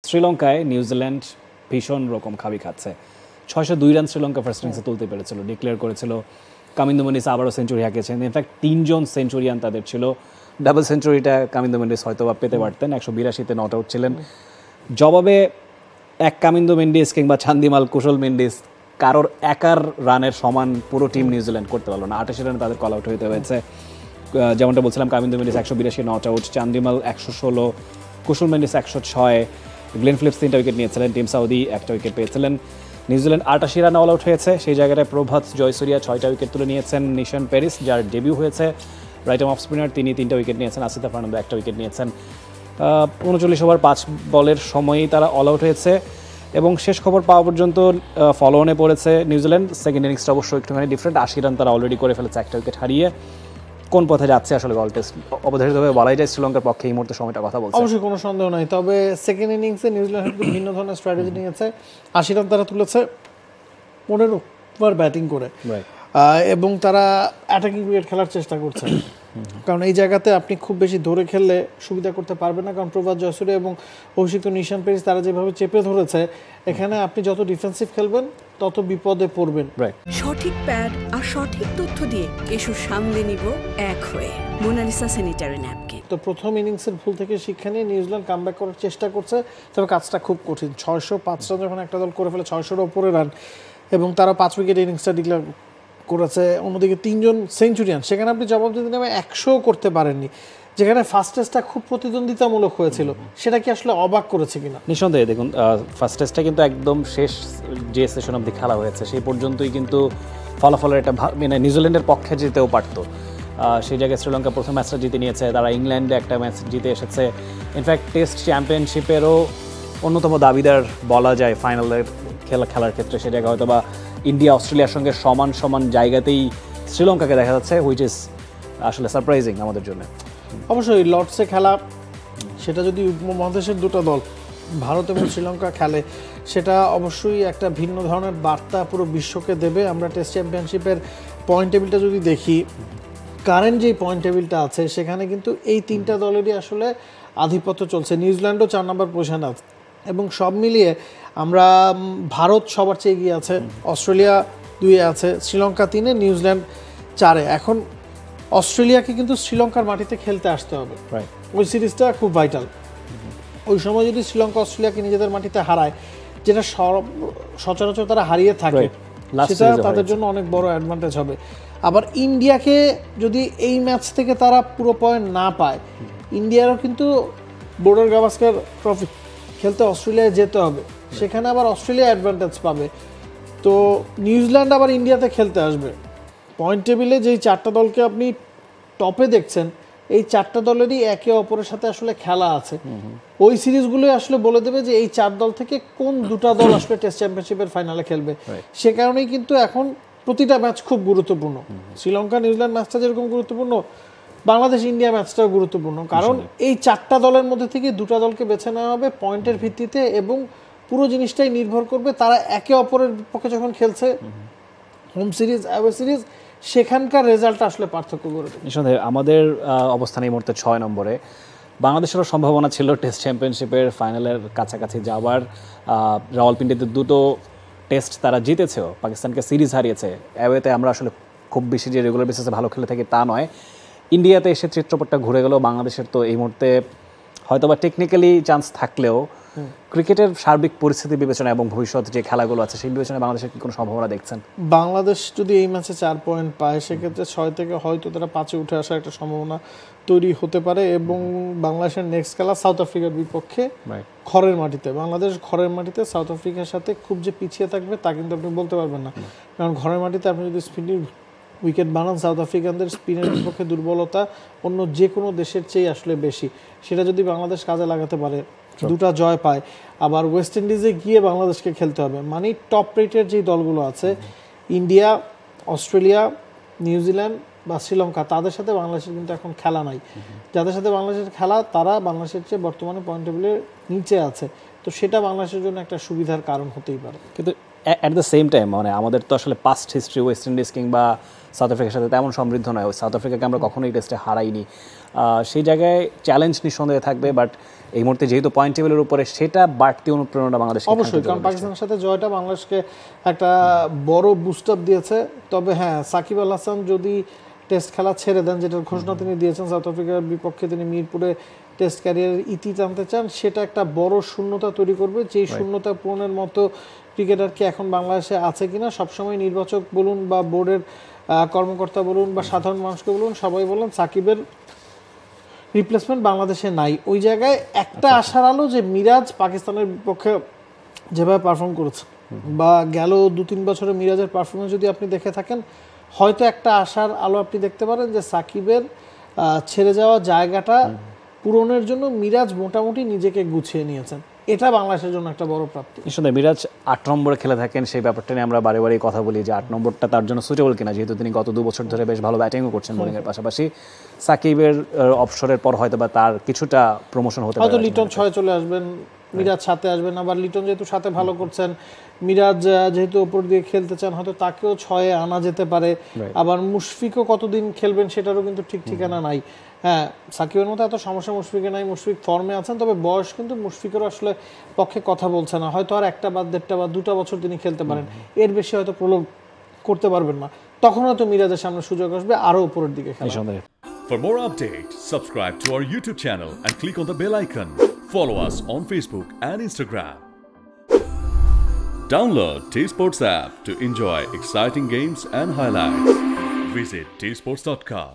শ্রীলঙ্কায় নিউজিল্যান্ড ভীষণ রকম খাবি খাচ্ছে। 602 রান শ্রীলঙ্কা ফার্স্ট ইনিংসে তুলতে পেরেছিল, ডিক্লেয়ার করেছিল। কামিন্দু মেন্ডিস আবারও সেঞ্চুরি হাঁকিয়েছেন। ইনফ্যাক্ট 3 জন সেঞ্চুরিয়ান তাদের ছিল। ডাবল সেঞ্চুরিটা কামিন্দু মেন্ডিস হয়তো বা পেতে পারতেন, 182-তে নট আউট ছিলেন। জবাবে এক কামিন্দু মেন্ডিস কিংবা চান্দিমাল কুশল মেন্ডিস কারোর একার রানের সমান পুরো টিম নিউজিল্যান্ড করতে পারলো না। 88 রানে তাদের কল আউট হতে হয়েছে। যেমনটা বলছিলাম, Kamindu Mendis 182 not out, Chandimal 116, Kushal Mendis 106, Glenn Phillips 3টা উইকেট নিয়েছিলেন, টিম সাউদি 1টা উইকেট পেয়েছিলেন। নিউজিল্যান্ড 88 রানে অল আউট হয়েছে। সেই জায়গাটায় প্রভাত জয়সুরিয়া 6টা উইকেট তুলে নিয়েছেন। নিশান প্যারিস, যার ডেবিউ হয়েছে রাইট আর্ম অফ স্পিনার, তিনি 3টা উইকেট নিয়েছেন। আসিফা ফার্নান্দো 1টা উইকেট নিয়েছেন। 39 ওভার 5 বলের সময়ই তারা অল আউট হয়েছে এবং শেষ খবর পাওয়া পর্যন্ত ফলো অনে পড়েছে নিউজিল্যান্ড। সেকেন্ড ইনিংসটা অবশ্যই একটুখানি ডিফারেন্ট। 80 রান তারা অলরেডি করে ফেলেছে 1টা উইকেট হারিয়ে। কোন পথে যাচ্ছে আসলে গল টেস্ট অবধারিতভাবে বলাই যায় শ্রীলঙ্কার পক্ষে এই মুহূর্তে সময়টা কথা বলছে। অবশ্যই কোনো সন্দেহ নাই, তবে সেকেন্ড ইনিংসে নিউজিল্যান্ড একটু ভিন্ন ধরনের স্ট্র্যাটেজি নিয়েছে। 80 রান তারা তুলেছে 15 ওভার ব্যাটিং করে, এবং তারা অ্যাটাকিং ক্রিকেট খেলার চেষ্টা করছে। কারণ এই জায়গাতে আপনি খুব বেশি ধরে খেললে সুবিধা করতে পারবেন না, কারণ প্রভাত জয়সুরিয়া এবং অভিষিক্ত নিশান পেরিস তারা যেভাবে চেপে ধরেছে, এখানে আপনি যত ডিফেন্সিভ খেলবেন তত বিপদে পড়বেন। সঠিক প্যাড আর সঠিক তথ্য দিয়ে এসব সামলে নিব এক হয়ে মোনালিসা স্যানিটারি ন্যাপকিন। তো প্রথম ইনিংসের ভুল থেকে শিক্ষা নিয়ে নিউজিল্যান্ড কামব্যাক করার চেষ্টা করছে, তবে কাজটা খুব কঠিন। 605 রান যখন একটা দল করে ফেলে, 600-এর ওপরে রান, এবং তারা 5 উইকেট ইনিংসটা ডিক্লেয়ার করেছে। অন্যদিকে 3 জন সেঞ্চুরিয়ান, সেখানে আপনি জবাব দিতে নেমে 100 করতে পারেননি, যেখানে ফার্স্ট টেস্টটা খুব প্রতিদ্বন্দ্বিতামূলক হয়েছিল। সেটা কি আসলে অবাক করেছে কিনা? নিঃসন্দেহে দেখুন, ফার্স্ট টেস্টটা কিন্তু একদম শেষ যে সেশন অবধি খেলা হয়েছে সেই পর্যন্তই কিন্তু ফলাফলের একটা মানে নিউজিল্যান্ডের পক্ষে জিতেও পারতো। সেই জায়গায় শ্রীলঙ্কা প্রথম ম্যাচটা জিতে নিয়েছে, তারা ইংল্যান্ডে একটা ম্যাচ জিতে এসেছে। ইনফ্যাক্ট টেস্ট চ্যাম্পিয়নশিপেরও অন্যতম দাবিদার বলা যায় ফাইনালের খেলার ক্ষেত্রে। সে জায়গায় হয়তো বা ইন্ডিয়া অস্ট্রেলিয়ার সঙ্গে সমান সমান জায়গাতেই শ্রীলঙ্কাকে দেখা যাচ্ছে, হুইচ ইজ আসলে সারপ্রাইজিং আমাদের জন্য। অবশ্যই লর্ডসে খেলা, সেটা যদি উপমহাদেশের দুটো দল ভারত এবং শ্রীলঙ্কা খেলে, সেটা অবশ্যই একটা ভিন্ন ধরনের বার্তা পুরো বিশ্বকে দেবে। আমরা টেস্ট চ্যাম্পিয়নশিপের পয়েন্ট টেবিলটা যদি দেখি, কারেন্ট যেই পয়েন্ট টেবিলটা আছে সেখানে কিন্তু এই 3টা দলেরই আসলে আধিপত্য চলছে। নিউজিল্যান্ডও 4 নম্বর পজিশনে আছে, এবং সব মিলিয়ে আমরা ভারত সবার চেয়ে এগিয়ে আছে, অস্ট্রেলিয়া 2-এ আছে, শ্রীলঙ্কা 3-এ, নিউজিল্যান্ড 4-এ। এখন অস্ট্রেলিয়াকে কিন্তু শ্রীলঙ্কার মাটিতে খেলতে আসতে হবে, ওই সিরিজটা খুব ভাইটাল। ওই সময় যদি শ্রীলঙ্কা অস্ট্রেলিয়াকে নিজেদের মাটিতে হারায়, যেটা সচরাচর তারা হারিয়ে থাকে, সেটা তাদের জন্য অনেক বড় অ্যাডভান্টেজ হবে। আবার ইন্ডিয়াকে যদি এই ম্যাচ থেকে তারা পুরো পয়েন্ট না পায়, ইন্ডিয়ারও কিন্তু বর্ডার গাভাস্কার ট্রফি খেলতে অস্ট্রেলিয়ায় যেতে হবে, সেখানে আবার অস্ট্রেলিয়া অ্যাডভান্টেজ পাবে। তো নিউজিল্যান্ড আবার ইন্ডিয়াতে খেলতে আসবে। পয়েন্ট টেবিলে যেই 4টা দলকে আপনি টপে দেখছেন, এই 4টা দলেরই একে অপরের সাথে আসলে খেলা আছে। ওই সিরিজগুলোই আসলে বলে দেবে যে এই 4 দল থেকে কোন 2টা দল আসলে টেস্ট চ্যাম্পিয়নশিপের ফাইনালে খেলবে। সে কারণেই কিন্তু এখন প্রতিটা ম্যাচ খুব গুরুত্বপূর্ণ। শ্রীলঙ্কা নিউজিল্যান্ড ম্যাচটা যেরকম গুরুত্বপূর্ণ, বাংলাদেশ ইন্ডিয়া ম্যাচটাও গুরুত্বপূর্ণ, কারণ এই 4টা দলের মধ্যে থেকে 2টা দলকে বেছে নেওয়া হবে পয়েন্টের ভিত্তিতে, এবং পুরো জিনিসটাই নির্ভর করবে তারা একে অপরের পক্ষে যখন খেলছে, হোম সিরিজ অ্যাওয়ে সিরিজ, সেখানকার রেজাল্ট আসলে পার্থক্য করবে। নিঃসন্দেহে আমাদের অবস্থান এই মুহূর্তে 6 নম্বরে। বাংলাদেশেরও সম্ভাবনা ছিল টেস্ট চ্যাম্পিয়নশিপের ফাইনালের কাছাকাছি যাওয়ার। রাওয়ালপিন্ডিতে 2টো টেস্ট তারা জিতেছেও, পাকিস্তানকে সিরিজ হারিয়েছে। অ্যাওয়েতে আমরা আসলে খুব বেশি যে রেগুলার বেসিসে ভালো খেলে থাকি তা নয়। ইন্ডিয়াতে এসে চিত্রপটটা ঘুরে গেল। বাংলাদেশের তো এই মুহূর্তে হয়তো বা টেকনিক্যালি চান্স থাকলেও ক্রিকেটের সার্বিক পরিস্থিতি বিবেচনা এবং ভবিষ্যৎ যে খেলাগুলো আছে সেই বিবেচনায় বাংলাদেশের কি কোনো সম্ভাবনা দেখছেন? বাংলাদেশ যদি এই ম্যাচে 4 পয়েন্ট পায়, সেক্ষেত্রে 6 থেকে হয়তো তারা 5-এ উঠে আসার একটা সম্ভাবনা তৈরি হতে পারে। এবং বাংলাদেশের নেক্সট খেলা সাউথ আফ্রিকার বিপক্ষে খড়ের মাটিতে। বাংলাদেশ ঘরের মাটিতে সাউথ আফ্রিকার সাথে খুব যে পিছিয়ে থাকবে তা কিন্তু আপনি বলতে পারবেন না, কারণ ঘরের মাটিতে আপনি যদি স্পিনের উইকেট বানান, সাউথ আফ্রিকানদের স্পিনের বিপক্ষে দুর্বলতা অন্য যে কোনো দেশের চেয়ে আসলে বেশি। সেটা যদি বাংলাদেশ কাজে লাগাতে পারে, 2টা জয় পায়, আবার ওয়েস্ট ইন্ডিজে গিয়ে বাংলাদেশকে খেলতে হবে, মানে টপ রেটের যেই দলগুলো আছে, ইন্ডিয়া, অস্ট্রেলিয়া, নিউজিল্যান্ড বা শ্রীলঙ্কা, তাদের সাথে বাংলাদেশের কিন্তু এখন খেলা নাই। যাদের সাথে বাংলাদেশের খেলা তারা বাংলাদেশের চেয়ে বর্তমানে পয়েন্ট টেবিলের নিচে আছে, তো সেটা বাংলাদেশের জন্য একটা সুবিধার কারণ হতেই পারে। কিন্তু অ্যাট দ্য সেম টাইম মানে আমাদের তো আসলে পাস্ট হিস্ট্রি ওয়েস্ট ইন্ডিজ কিংবা সাউথ আফ্রিকার সাথে তেমন সমৃদ্ধ নয়। সাউথ আফ্রিকাকে আমরা কখনোই টেস্টে হারাইনি। সেই জায়গায় চ্যালেঞ্জ নিঃসন্দেহে থাকবে, বাট এই মুহূর্তে যেহেতু পয়েন্ট টেবিলের উপরে সেটা বাড়তি অনুপ্রেরণা বাংলাদেশ অবশ্যই, কারণ পাকিস্তানের সাথে জয়টা বাংলাদেশকে একটা বড় বুস্ট আপ দিয়েছে। তবে হ্যাঁ, সাকিব আল হাসান যদি টেস্ট খেলা ছেড়ে দেন, যেটার ঘোষণা তিনি দিয়েছেন, সাউথ আফ্রিকার বিপক্ষে তিনি মিরপুরে টেস্ট ক্যারিয়ারের ইতি টানতে চান, সেটা একটা বড় শূন্যতা তৈরি করবে। যেই শূন্যতা পূরণের মতো ক্রিকেটার কি এখন বাংলাদেশে আছে কিনা, সবসময় নির্বাচক বলুন বা বোর্ডের কর্মকর্তা বলুন বা সাধারণ মানুষকে বলুন, সবাই বলেন সাকিবের রিপ্লেসমেন্ট বাংলাদেশে নাই। ওই জায়গায় একটা আশার আলো যে মিরাজ পাকিস্তানের বিপক্ষে যেভাবে পারফর্ম করেছে বা গেল 2-3 বছরে মিরাজের পারফরমেন্স যদি আপনি দেখে থাকেন, হয়তো একটা আশার আলো আপনি দেখতে পারেন যে সাকিবের ছেড়ে যাওয়া জায়গাটা পূরণের জন্য মিরাজ মোটামুটি নিজেকে গুছিয়ে নিয়েছেন। এটা বাংলাদেশের জন্য একটা বড় প্রাপ্তি। নিঃসন্দেহে মিরাজ 8 নম্বরে খেলে থাকেন, সেই ব্যাপারটা নিয়ে আমরা বারে বারেই কথা বলি যে 8 নম্বরটা তার জন্য সুটেবল কিনা, যেহেতু তিনি গত 2 বছর ধরে বেশ ভালো ব্যাটিংও করছেন বোলিংয়ের পাশাপাশি। সাকিবের অবসরের পর হয়তো বা তার কিছুটা প্রমোশন হতে পারে, হয়তো লিটন 6 চলে আসবেন, মিরাজ 7-এ আসবেন। আবার লিটন যেহেতু 7-এ ভালো করছেন, মিরাজ যেহেতু ওপর দিয়ে খেলতে চান, হয়তো তাকেও 6-এ আনা যেতে পারে। আবার মুশফিকও কতদিন খেলবেন সেটারও কিন্তু ঠিক ঠিকানা নাই। হ্যাঁ, সাকিবের মতো এত সমস্যা মুশফিকের নাই, মুশফিক ফর্মে আছেন, তবে বয়স কিন্তু মুশফিকেরও আসলে পক্ষে কথা বলছে না। হয়তো আর 1টা বা 1.5টা বা 2টা বছর তিনি খেলতে পারেন, এর বেশি হয়তো প্রলোভ করতে পারবেন না। তখন হয়তো মিরাজের সামনে সুযোগ আসবে আরো উপরের দিকে খেলা। For more updates, subscribe to our YouTube channel and click on the bell icon. Follow us on Facebook and Instagram. Download T-Sports app to enjoy exciting games and highlights. Visit tsports.com.